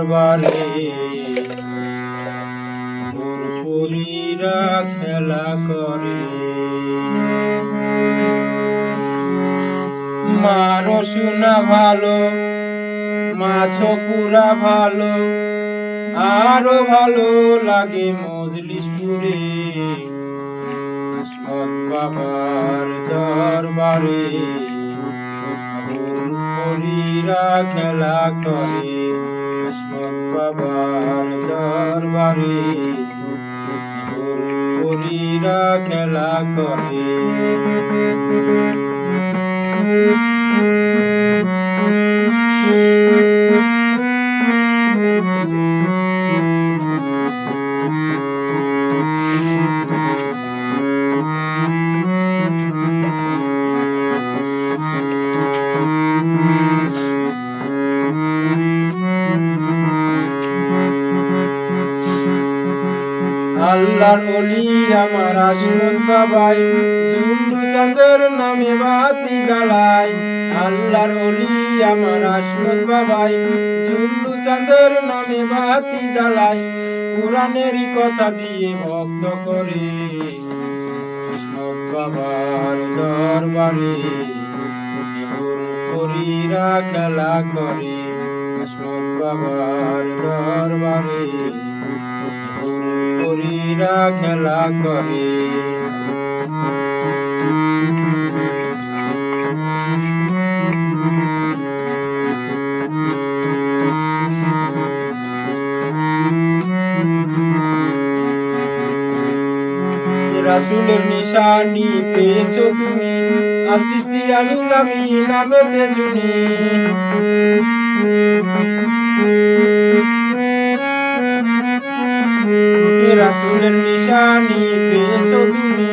দরবারে পুরীরা খেলা করে। মারো শোনা ভালো, মাছও পুরা ভালো, আরো ভালো লাগে মজলিশপুরে আসমত বাবার দরবারে পুরীরা খেলা করে। আসমত বাবার দরবারে পুরীরা খেলা করে। আল্লাহর ওলি আমার আসমত বাবাই জুল্লু চাঁদের নামে বাতি জ্বালায়। আল্লাহর ওলি আমার আসমত বাবাই জুল্লু চাঁদের নামে বাতি জ্বালায়। কোরআনেরই কথা দিয়ে ভক্ত করে আসমত বাবার দরবারে পুরীরা খেলা করে। আসমত বাবার দরবারে পুরীরা খেলা করে। রাসূলের নিশানি পেয়েছো তুমি, আল চিশতিয়া নিজামী নামেতে শুনি। রাসূলের নিশানি পেয়েছো তুমি,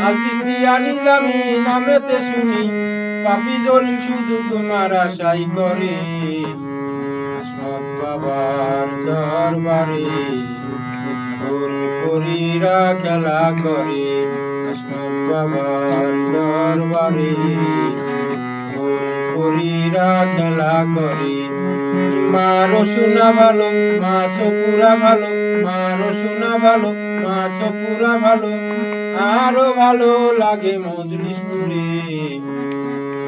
আল চিশতিয়া নিজামী নামেতে শুনি। পাপী জলিল শুধু তোমার আশাই করে আসমত বাবার দরবারে পুরীরা খেলা করে। আসমত বাবার দরবারে পুরীরা খেলা করে। মারো শোনা ভালো, মাছও পুরা ভালো, মারো শোনা ভালো, মাছও পুরা ভালো, আরো ভালো লাগে মজলিশপুরে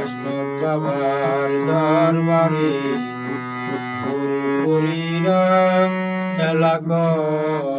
আসমত বাবার দরবারে পুরীরা খেলা করে।